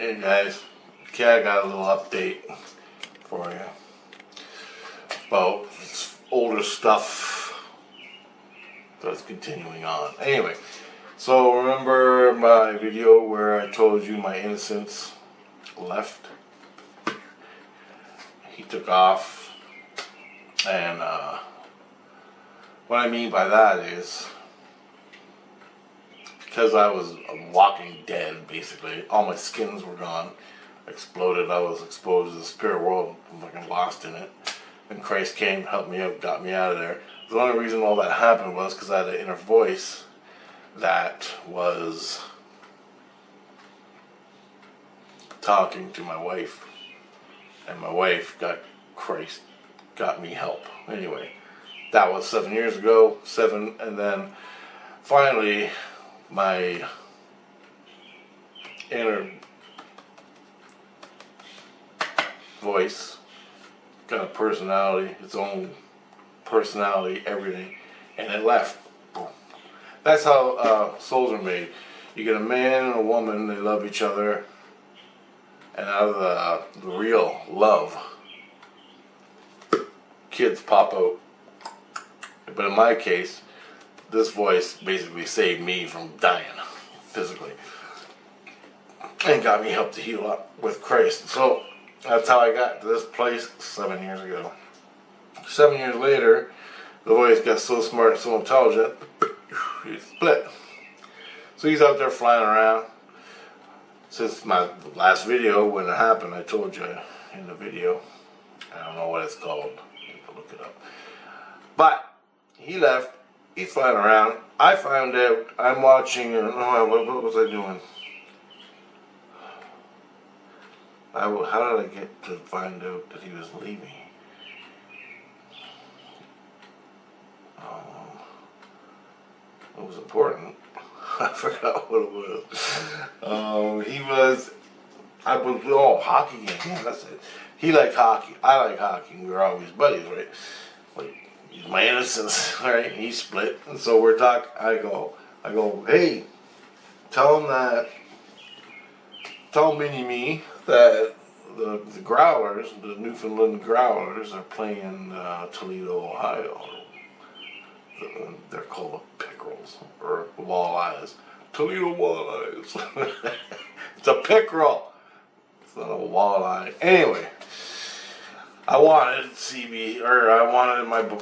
Hey guys, okay, I got a little update for you about older stuff that's continuing on. Anyway, so remember my video where I told you my Innocence left? He took off, and what I mean by that is because I was walking dead, basically. All my skins were gone, exploded. I was exposed to the spirit world, fucking lost in it. And Christ came, helped me out, got me out of there. The only reason all that happened was because I had an inner voice that was talking to my wife. And my wife got Christ, got me help. Anyway, that was 7 years ago, and then finally, my inner voice got a personality, its own personality, everything, and it left. Boom. That's how souls are made. You get a man and a woman, they love each other, and out of the real love, kids pop out. But in my case, this voice basically saved me from dying physically and got me help to heal up with Christ. So that's how I got to this place 7 years ago. 7 years later, the voice got so smart, so intelligent, he split. So he's out there flying around. Since my last video, when it happened, I told you in the video. I don't know what it's called. You can look it up. But he left. He's flying around. I found out, I'm watching, what was I doing? How did I get to find out that he was leaving? It was important. I forgot what it was. Hockey game. Yeah, that's it. He liked hockey. I like hockey. We were always buddies, right? Like, my Innocence, right? He split, and so we're talking. I go, hey, tell Mini-Me that the Growlers, the Newfoundland Growlers, are playing Toledo, Ohio. They're called the Pickerels, or Walleyes. Toledo Walleyes. It's a pickerel. It's not a walleye. Anyway. I wanted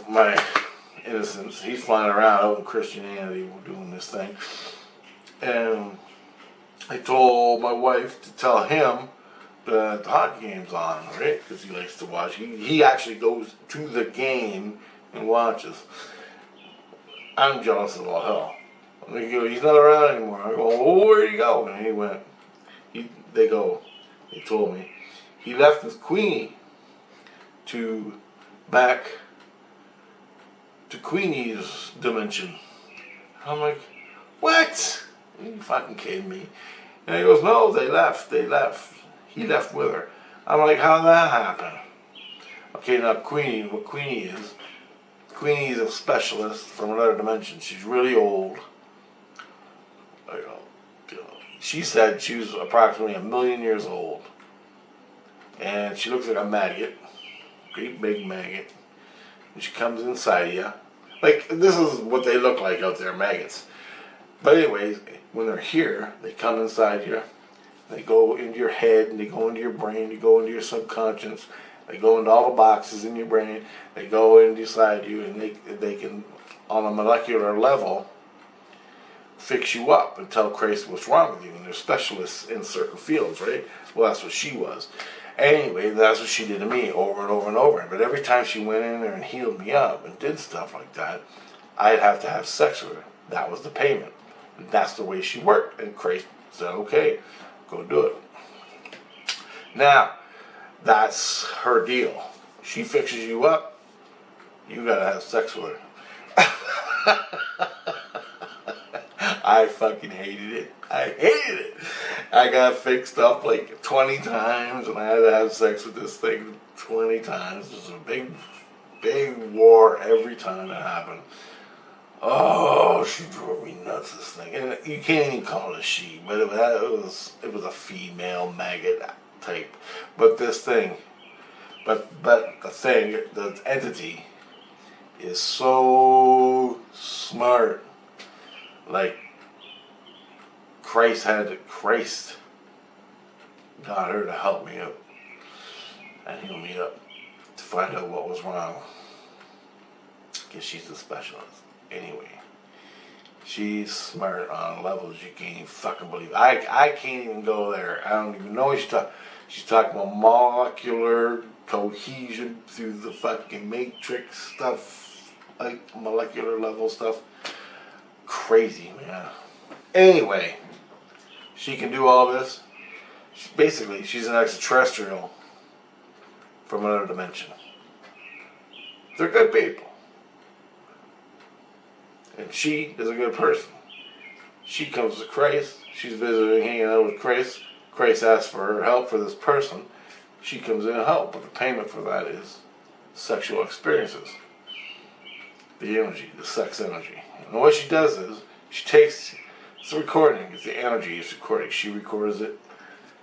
my Innocence. He's flying around out in Christianity, we're doing this thing. And I told my wife to tell him that the hockey game's on, right? Because he likes to watch. He actually goes to the game and watches. I'm jealous of all hell. He's not around anymore. I go, well, where'd he go? And he went, they told me, he left with Queenie back to Queenie's dimension. I'm like, what? Are you fucking kidding me? And he goes, no, they left. He left with her. I'm like, how did that happen? Okay, now Queenie, what Queenie is a specialist from another dimension. She's really old. She said she was approximately 1,000,000 years old. And she looks like a maggot. Great big maggot. And she comes inside of you. Like, this is what they look like out there, maggots. But anyways, when they're here, they come inside you. They go into your head, and they go into your brain, they go into your subconscious. They go into all the boxes in your brain. They go inside you, and they can, on a molecular level, fix you up and tell Christ what's wrong with you. And they're specialists in certain fields, right? Well, that's what she was. Anyway, that's what she did to me over and over and over. But every time she went in there and healed me up and did stuff like that, I'd have to have sex with her. That was the payment. And that's the way she worked. And Christ said, okay, go do it. Now, that's her deal. She fixes you up, you gotta have sex with her. I fucking hated it. I got fixed up like 20 times, and I had to have sex with this thing 20 times. It was a big war every time it happened. Oh, she drove me nuts, this thing. And you can't even call it a she, but it was a female maggot type. But this thing, but the thing, the entity is so smart. Like, Christ got her to help me out and heal me up to find out what was wrong. Because she's a specialist. Anyway, she's smart on levels you can't even fucking believe. I can't even go there. I don't even know what she's talking about molecular cohesion through the fucking matrix stuff, like molecular level stuff. Crazy, man. Anyway, she can do all this. She's an extraterrestrial from another dimension. They're good people. And she is a good person. She comes to Christ. She's visiting, hanging out with Christ. Christ asks for her help for this person. She comes in and helps, but the payment for that is sexual experiences. The energy, the sex energy. And what she does is, she takes, it's a recording, it's the energy, it's recording. She records it.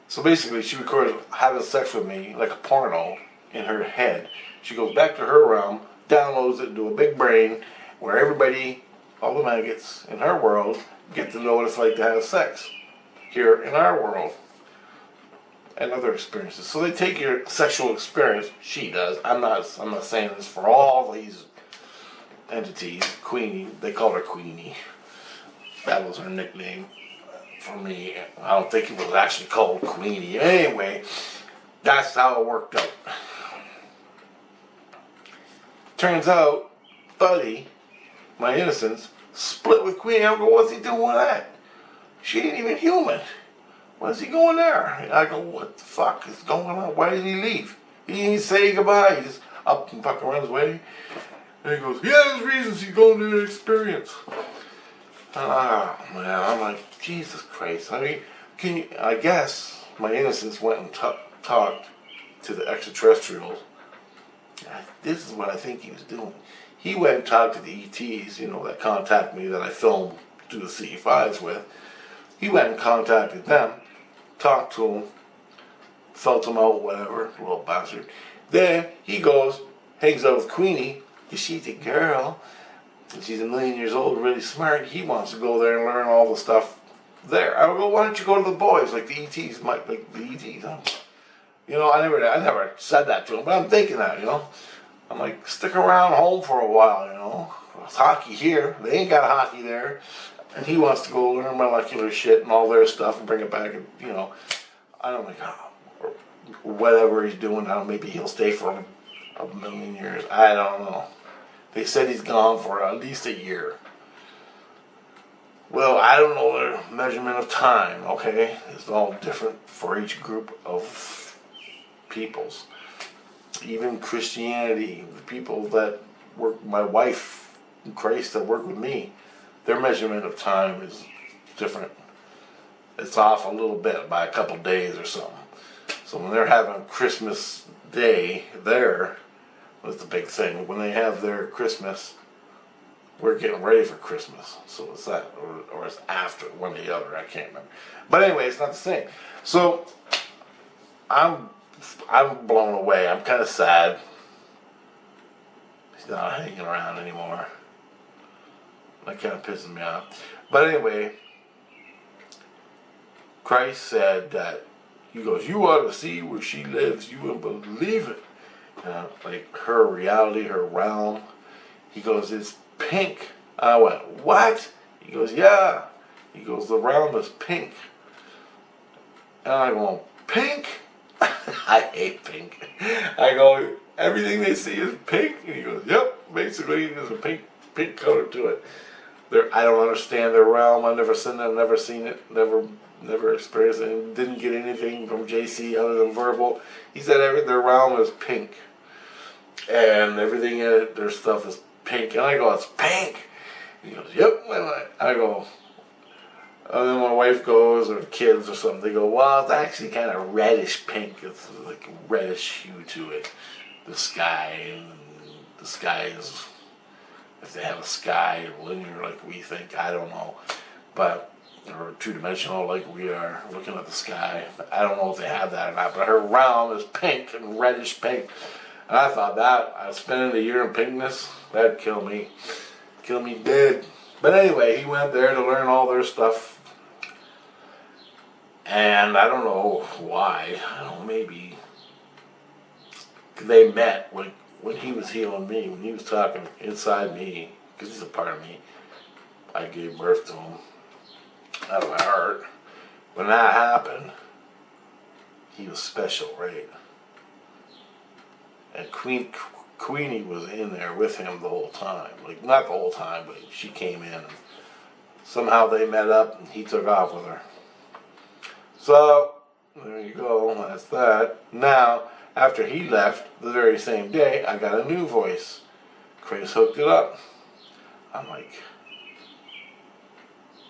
So basically, she records having sex with me like a porno in her head. She goes back to her realm, downloads it into a big brain where everybody, all the maggots in her world, get to know what it's like to have sex here in our world and other experiences. So they take your sexual experience. She does. I'm not saying this for all these entities. Queenie, they call her Queenie. That was her nickname for me. I don't think it was actually called Queenie. Anyway, that's how it worked out. Turns out, Buddy, my Innocence, split with Queenie. I go, what's he doing with that? She ain't even human. Why's he going there? I go, what the fuck is going on? Why did he leave? He didn't say goodbye. He just up and fucking runs away. And he goes, he has reasons he's going to the experience. Oh, man, I'm like, Jesus Christ. I mean, I guess my Innocence went and talked to the extraterrestrials. This is what I think he was doing. He went and talked to the ETs, that contact me that I filmed through the CE5s with. He went and contacted them, talked to them, felt them out, whatever, little bastard. Then he goes, hangs out with Queenie, because she's a girl, and she's 1,000,000 years old, really smart. He wants to go there and learn all the stuff there. I go, why don't you go to the boys, like the ETs, like the ETs, huh? I never said that to him, but I'm thinking that, I'm like, stick around home for a while, It's hockey here. They ain't got hockey there. And he wants to go learn molecular shit and all their stuff and bring it back. And, I don't know, or whatever he's doing now. Maybe he'll stay for 1,000,000 years. I don't know. They said he's gone for at least a year. Well, I don't know their measurement of time, okay? It's all different for each group of peoples. Even Christianity, the people that work, my wife and Christ that work with me, their measurement of time is different. It's off a little bit by a couple days or something. So when they're having Christmas Day there, that's the big thing. When they have their Christmas, we're getting ready for Christmas. So it's that, or it's after, one or the other, I can't remember. But anyway, it's not the same. So I'm blown away. I'm kind of sad. He's not hanging around anymore. That kind of pisses me off. But anyway, Christ said that, he goes, you ought to see where she lives. You wouldn't believe it. Like her reality, her realm. He goes, it's pink. I went, what? He goes, yeah. He goes, the realm is pink. And I go, pink? I hate pink. I go, everything they see is pink? And he goes, yep, basically there's a pink color to it. I don't understand their realm. I've never seen it, never seen it, never experienced it, didn't get anything from JC other than verbal. He said their realm is pink. And everything in it, their stuff is pink. And I go, it's pink? He goes, yep. And I go, and then my wife goes, or kids or something, they go, well, it's actually kind of reddish pink. It's like a reddish hue to it. The sky is if they have a sky linear like we think, I don't know. But, or two-dimensional like we are, looking at the sky. I don't know if they have that or not, but her realm is pink and reddish pink. And I thought that, spending a year in pinkness, that'd kill me. Kill me dead. But anyway, he went there to learn all their stuff. And I don't know why. I don't know, maybe they met when he was healing me, when he was talking inside me, because he's a part of me. I gave birth to him out of my heart. When that happened, he was special, right? And Queenie was in there with him the whole time. Like, not the whole time, but she came in. And somehow they met up and he took off with her. So, there you go, that's that. Now, after he left, the very same day, I got a new voice. Chris hooked it up. I'm like,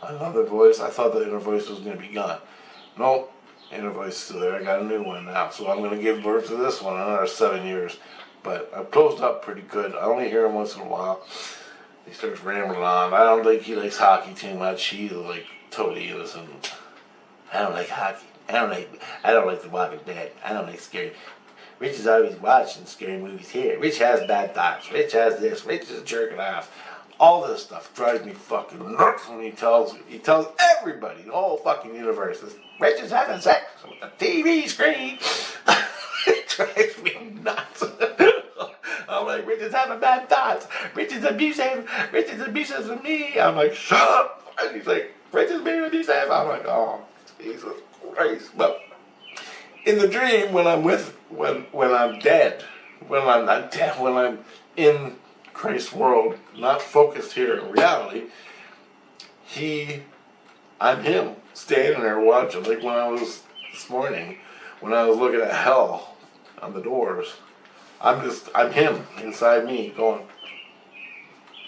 another voice? I thought the inner voice was going to be gone. Nope, inner voice is still there. I got a new one now. So I'm going to give birth to this one in another 7 years. But I've closed up pretty good. I only hear him once in a while. He starts rambling on. I don't think he likes hockey too much. He's like totally innocent. I don't like hockey. I don't like The Walking Dead. I don't like scary. Rich is always watching scary movies here. Rich has bad thoughts. Rich has this. Rich is jerking off. All this stuff drives me fucking nuts when he tells everybody, the whole fucking universe, Rich is having sex with a TV screen. It drives me nuts. I'm like, Rich is having bad thoughts. Rich is abusive. Rich is abusive to me. I'm like, shut up. And he's like, Rich is being abusive. I'm like, oh, Jesus Christ. But in the dream, when I'm dead, when I'm not dead, when I'm in Christ's world, not focused here in reality, I'm him, standing there watching, like when I was this morning, when I was looking at hell on the doors, I'm him inside me going,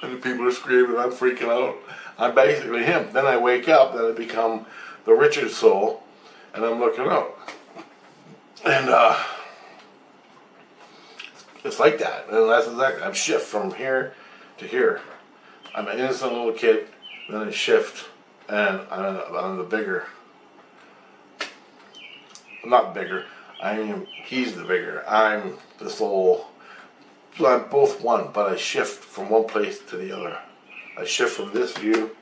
and the people are screaming, I'm freaking out, I'm basically him. Then I wake up, then I become the Richard soul, and I'm looking out. And, it's like that, and that's exactly, I'm shift from here to here. I'm an innocent little kid, then I shift, and I'm the bigger. I'm not bigger, he's the bigger. I'm the soul. So I'm both one, but I shift from one place to the other. I shift from this view,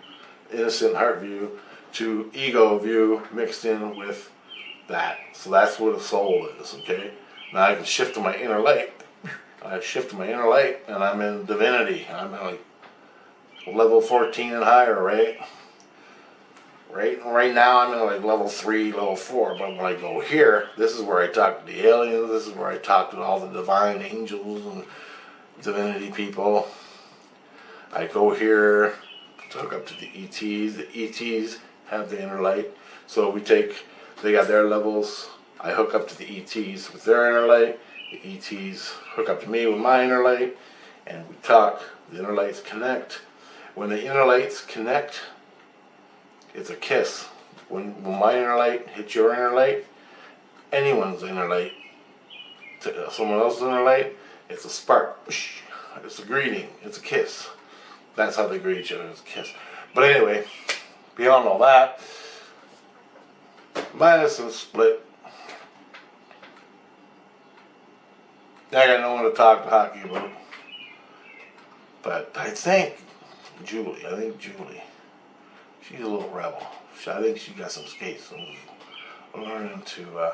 innocent heart view, to ego view mixed in with that. So that's what a soul is, okay? Now I can shift to my inner light. I shift to my inner light, and I'm in divinity. I'm in like level 14 and higher, right? Right now I'm in like level 3, level 4. But when I go here, this is where I talk to the aliens. This is where I talk to all the divine angels and divinity people. I go here to hook up to the ETs. The ETs have the inner light. So they got their levels. I hook up to the ETs with their inner light. The ETs hook up to me with my inner light, and we talk. The inner lights connect. When the inner lights connect, it's a kiss. When my inner light hits your inner light, anyone's inner light to someone else's inner light, it's a spark. It's a greeting. It's a kiss. That's how they greet each other. It's a kiss. But anyway, beyond all that, my innocence split. I got no one to talk to hockey about. But I think Julie, she's a little rebel. I think she got some skates. I'm learning to,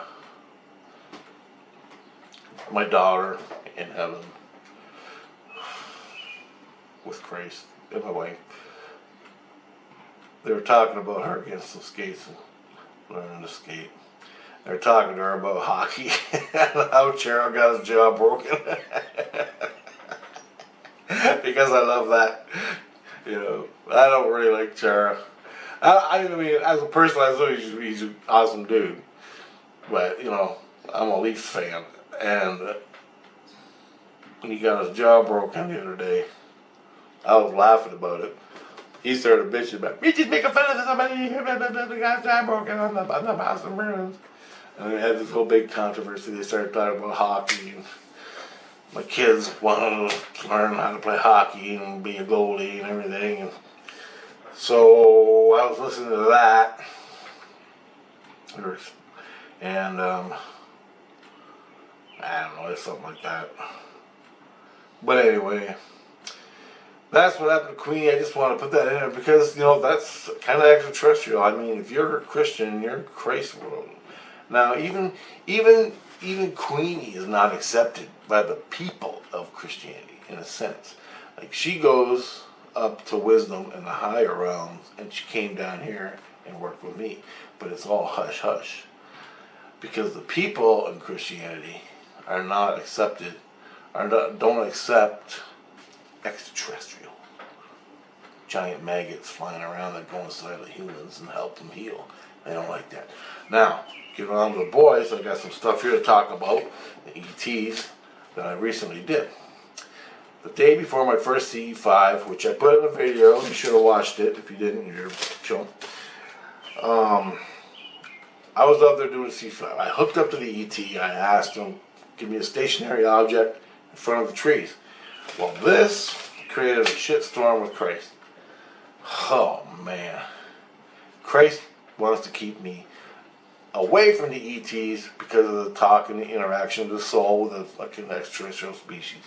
my daughter in heaven with Christ and my wife, they were talking about her getting some skates and learning to skate. They're talking to her about hockey and how Cheryl got his jaw broken. Because I love that. You know, I don't really like Cheryl. I mean, as a person, I know he's an awesome dude. But, you know, I'm a Leafs fan. And when he got his jaw broken the other day, I was laughing about it. He started bitching about, me just making fun of somebody, the guy's jaw broken on the Boston Bruins. And we had this whole big controversy. They started talking about hockey. my kids wanted to learn how to play hockey and be a goalie and everything. And so I was listening to that. And I don't know, it's something like that. But anyway, that's what happened to Queenie. I just want to put that in there because, that's kind of extraterrestrial. I mean, if you're a Christian, you're in Christ's world. Now, even Queenie is not accepted by the people of Christianity, in a sense. Like, she goes up to wisdom in the higher realms, and she came down here and worked with me. But it's all hush-hush. Because the people in Christianity are not accepted, don't accept extraterrestrial giant maggots flying around that go inside the humans and help them heal. They don't like that. Now, getting on to the boys, I got some stuff here to talk about, the ETs that I recently did. The day before my first CE5, which I put in a video, you should have watched it. If you didn't, you're chilling. I was out there doing CE5. I hooked up to the ET. I asked him, give me a stationary object in front of the trees. Well, this created a shitstorm with Christ. Oh, man. Christ wants to keep me away from the ETs because of the talk and the interaction of the soul with a fucking extraterrestrial species.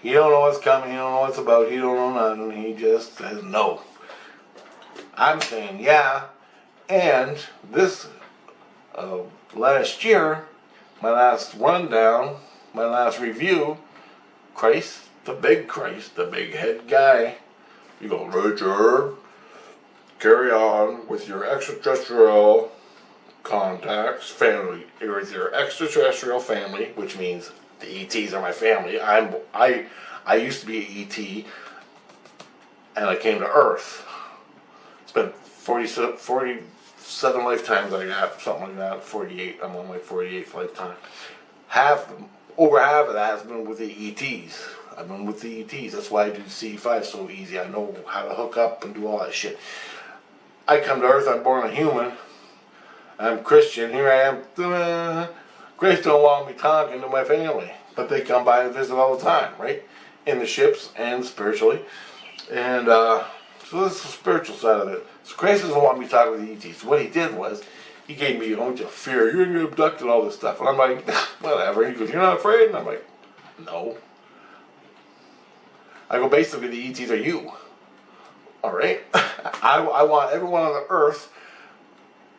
He don't know what's coming. He don't know what's about. He don't know nothing. He just says no. I'm saying yeah. And this last year, my last rundown, my last review, Christ, the big head guy, you go, Richard, carry on with your extraterrestrial contacts, family, with your extraterrestrial family, which means the ETs are my family. I used to be an ET, and I came to Earth. It's been 47 lifetimes I got, something like that, 48. I'm on my 48th lifetime. Over half of that has been with the ETs. I've been with the ETs. That's why I do CE5 so easy. I know how to hook up and do all that shit. I come to Earth, I'm born a human. I'm Christian. Here I am. Grace don't want me talking to my family. But they come by and visit all the time, right? In the ships and spiritually. And so this is the spiritual side of it. So Grace doesn't want me talking to the ETs. So what he did was, he gave me a bunch of fear. You're going to get abducted, all this stuff. And I'm like, whatever. He goes, you're not afraid? And I'm like, no. I go, basically, the ETs are you. All right? I want everyone on the earth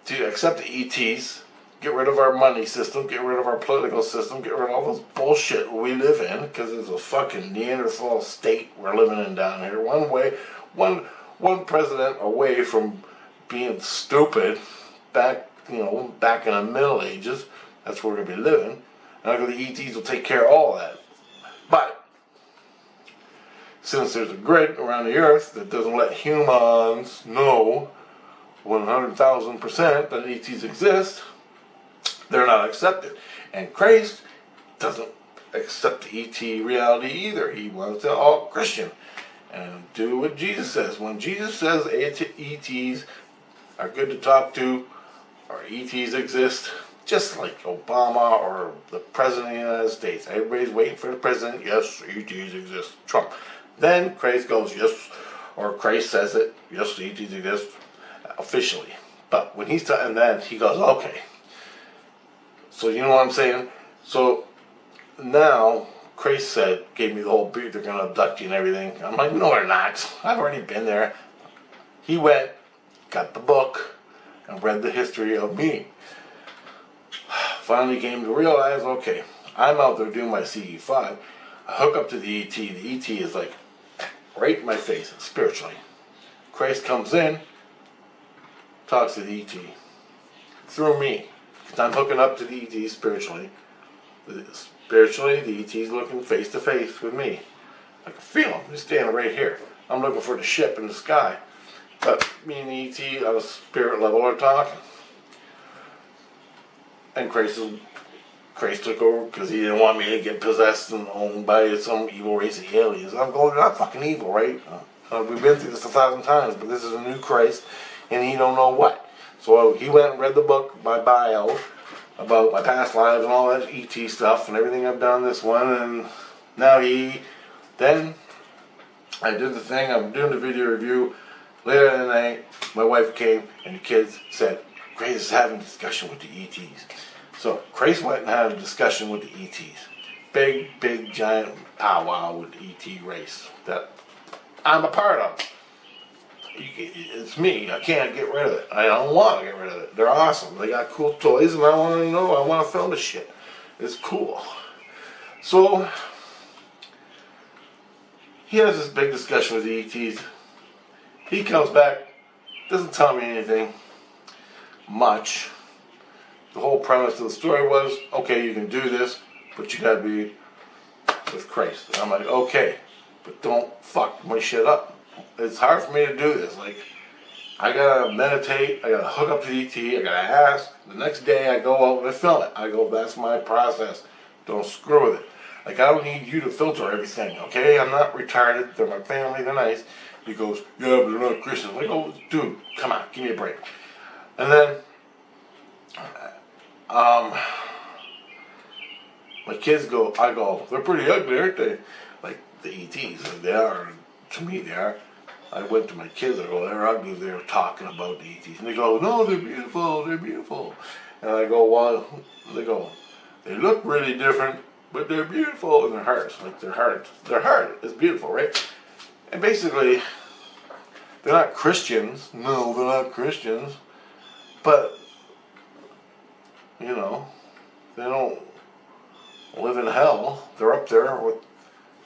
to accept the ETs, get rid of our money system, get rid of our political system, get rid of all this bullshit we live in, because it's a fucking Neanderthal state we're living in down here. One president away from being stupid, back in the Middle Ages. That's where we're going to be living. And I go, the ETs will take care of all of that. But since there's a grid around the earth that doesn't let humans know 100,000% that ETs exist, they're not accepted. And Christ doesn't accept the ET reality either. He wants to all Christian and do what Jesus says. When Jesus says ETs are good to talk to, or ETs exist, just like Obama or the President of the United States. Everybody's waiting for the President. Yes, ETs exist. Trump. Then Christ goes, yes, or Christ says it, yes, ETs exist, officially. But when he's and then he goes, okay. So you know what I'm saying? So now Christ gave me the whole beat, they're going to abduct you and everything. I'm like, no, they're not. I've already been there. He went, got the book, and read the history of me. Finally came to realize, okay, I'm out there doing my CE5. I hook up to the ET. The ET is like right in my face, spiritually. Christ comes in, talks to the ET through me. Because I'm hooking up to the ET spiritually. Spiritually, the ET's looking face to face with me. I can feel him. He's standing right here. I'm looking for the ship in the sky. But me and the ET on a spirit level are talking. And Christ took over because he didn't want me to get possessed and owned by some evil race of aliens. I'm going, you're not fucking evil, right? We've been through this 1,000 times, but this is a new Christ, and he don't know what. So he went and read the book, my bio, about my past lives and all that ET stuff and everything I've done this one, and now then I did the thing, I'm doing the video review. Later in the night, my wife came and the kids said, Grace is having a discussion with the ETs. So Grace went and had a discussion with the ETs. Big, giant powwow with the ET race that I'm a part of. It's me. I can't get rid of it. I don't want to get rid of it. They're awesome. They got cool toys, and I want to film the shit. It's cool. So he has this big discussion with the ETs. He comes back, doesn't tell me anything much. The whole premise of the story was, okay, you can do this, but you gotta be with Christ. And I'm like, okay, but don't fuck my shit up. It's hard for me to do this. Like, I gotta meditate, I gotta hook up to the ET, I gotta ask. The next day I go out and I film it. I go, that's my process. Don't screw with it. Like, I don't need you to filter everything, okay? I'm not retarded. They're my family, they're nice. He goes, yeah, but they're not Christians. I'm like, oh, dude, come on, give me a break. And then, my kids go, I go, they're pretty ugly, aren't they? Like, the ETs, like they are, to me they are. I went to my kids, I go, they're ugly, they were talking about the ETs. And they go, no, they're beautiful, they're beautiful. And I go, well, they go, they look really different, but they're beautiful in their hearts. Like, their heart is beautiful, right? And basically, they're not Christians. No, they're not Christians. But, you know, they don't live in hell. They're up there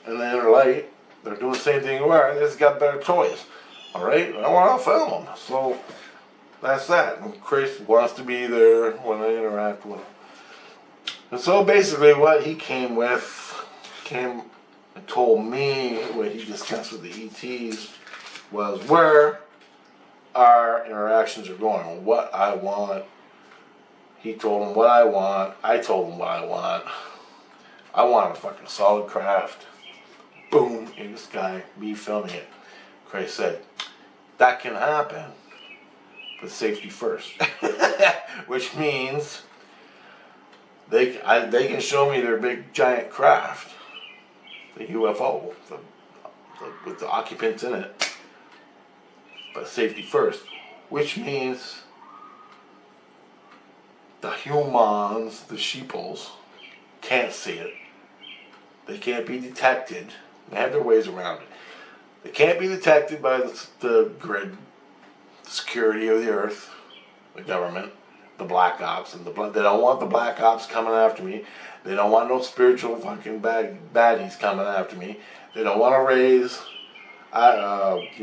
in the inner light. They're doing the same thing you are. They just got better toys. Alright? I want to film them. So, that's that. And Chris wants to be there when I interact with him. And so basically what he came and told me what he discussed with the ETs was where our interactions are going, what I want. He told him what I want. I told him what I want. I want a fucking solid craft. Boom, in the sky, me filming it. Christ said, that can happen, but safety first. Which means they can show me their big giant craft, the UFO, with the occupants in it, but safety first, which means the humans, the sheeples, can't see it. They can't be detected. They have their ways around it. They can't be detected by the grid, the security of the earth, the government, the black ops, and they don't want the black ops coming after me. They don't want no spiritual fucking baddies coming after me. They don't want to raise, they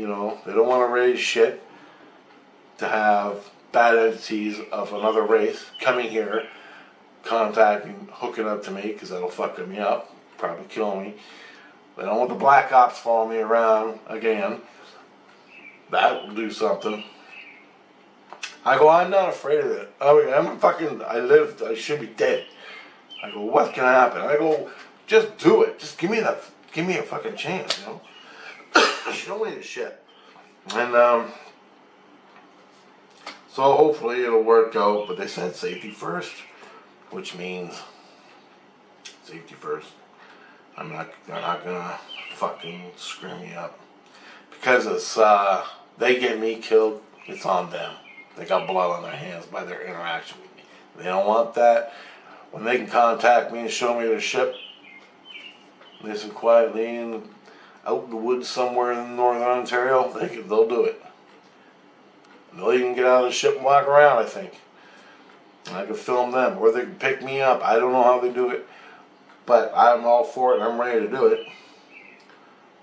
don't want to raise shit to have bad entities of another race coming here, contacting, hooking up to me, because that'll fuck me up, probably kill me. They don't want the black ops following me around again. That will do something. I go, I'm not afraid of it. I lived, I should be dead. I go, what can happen? I go, just do it. Just give me a fucking chance, you know? Show me the shit. And, so hopefully it'll work out, but they said safety first, which means safety first. They're not gonna fucking screw me up. Because it's, they get me killed, it's on them. They got blood on their hands by their interaction with me. They don't want that. When they can contact me and show me their ship, nice and quietly and out in the woods somewhere in northern Ontario, they'll do it. They'll even get out of the ship and walk around, I think. And I can film them, or they can pick me up. I don't know how they do it, but I'm all for it and I'm ready to do it.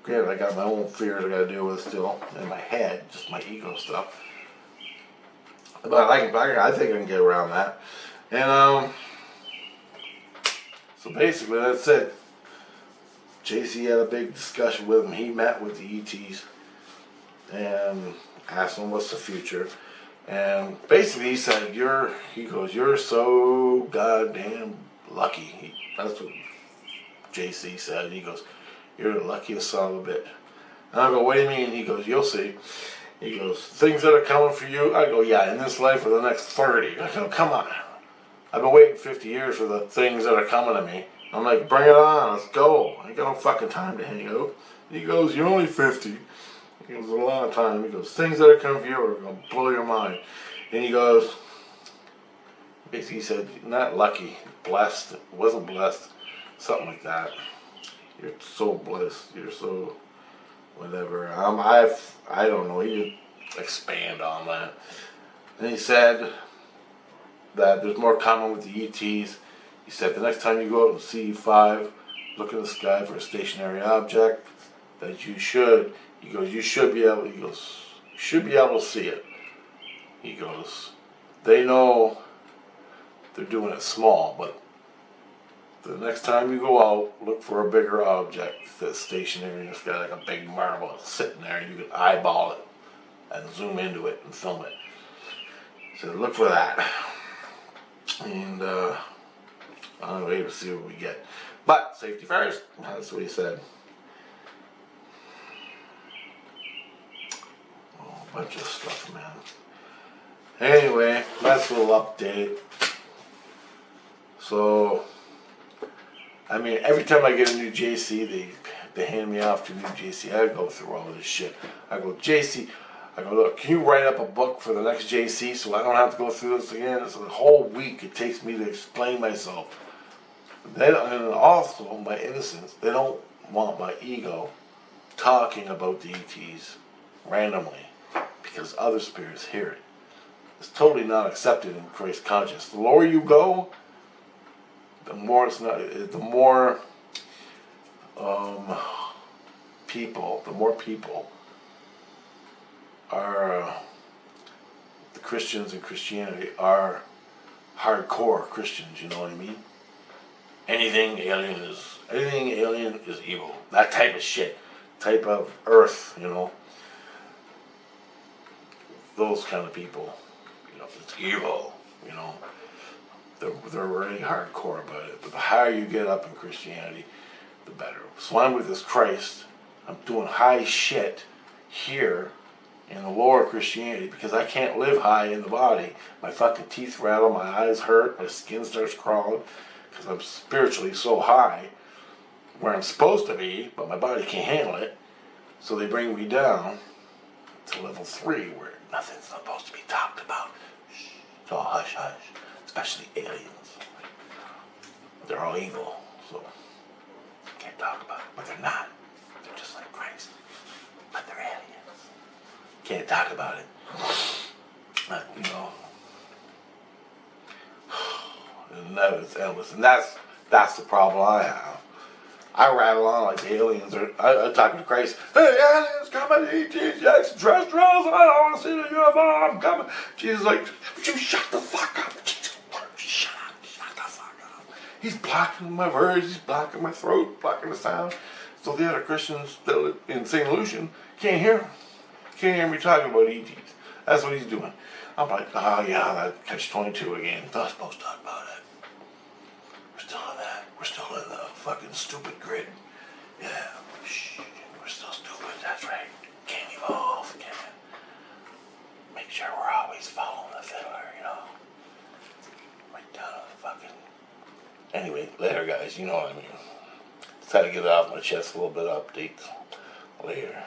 Granted, I got my own fears I gotta deal with still in my head, just my ego stuff. But I think I can get around that. And so basically that's it. JC had a big discussion with him. He met with the ETs and asked him what's the future. And basically he said, you're so goddamn lucky. That's what JC said. He goes, you're the luckiest son of a bitch. And I go, what do you mean? He goes, you'll see. He goes, things that are coming for you. I go, yeah, in this life for the next 30. I go, come on. I've been waiting 50 years for the things that are coming to me. I'm like, bring it on, let's go. I ain't got no fucking time to hang out. He goes, you're only 50. He goes, a long time. He goes, things that are coming for you are going to blow your mind. And he goes, basically he said, not lucky, blessed, wasn't blessed, something like that. You're so blessed, you're so whatever. I don't know, he didn't expand on that. And he said that there's more common with the ETs. He said the next time you go out and see 5, look in the sky for a stationary object, that you should, he goes, you should be able, he goes, you should be able to see it. He goes, they know they're doing it small, but the next time you go out, look for a bigger object that's stationary in the sky, like a big marble sitting there, and you can eyeball it and zoom into it and film it. So look for that. And I'm waiting to see what we get. But safety first, that's what he said. Oh, a bunch of stuff, man. Anyway, that's a little update. So, I mean, every time I get a new JC, they hand me off to a new JC. I go through all this shit. I go, JC, I go, look, can you write up a book for the next JC so I don't have to go through this again? It's a whole week it takes me to explain myself. And also, my innocence, they don't want my ego talking about the ETs randomly because other spirits hear it. It's totally not accepted in Christ consciousness. The lower you go, the more it's not. The more people are the Christians in Christianity are hardcore Christians. You know what I mean? Anything alien is evil. That type of shit, type of earth. You know, those kind of people. You know, it's evil. You know. They're really hardcore about it. But the higher you get up in Christianity, the better. So I'm with this Christ. I'm doing high shit here in the lower Christianity because I can't live high in the body. My fucking teeth rattle, my eyes hurt, my skin starts crawling because I'm spiritually so high where I'm supposed to be, but my body can't handle it. So they bring me down to level 3 where nothing's supposed to be talked about. It's all hush hush. Especially aliens. They're all evil, so can't talk about it. But they're not. They're just like Christ. But they're aliens. Can't talk about it. You know. And that is endless. And that's the problem I have. I rattle on like the aliens are. I talk to Christ. Hey, aliens coming, ETs, yes, terrestrials. I don't want to see the UFO. I'm coming. Jesus is like, would you shut the fuck up? Shut the fuck up. He's blocking my words, he's blocking my throat, blocking the sound. So the other Christians that in St. Lucian can't hear him. Can't hear me talking about ETs. That's what he's doing. I'm like, oh yeah, that catch-22 again. Not supposed to talk about it. We're still in that. We're still in the fucking stupid grid. Yeah, shh, we're still stupid, that's right. Can't evolve, can't. Make sure we're always following the fiddler, you know. Right down to the fucking... Anyway, later guys, you know what I mean. Just had to get it off my chest, a little bit of updates. Later.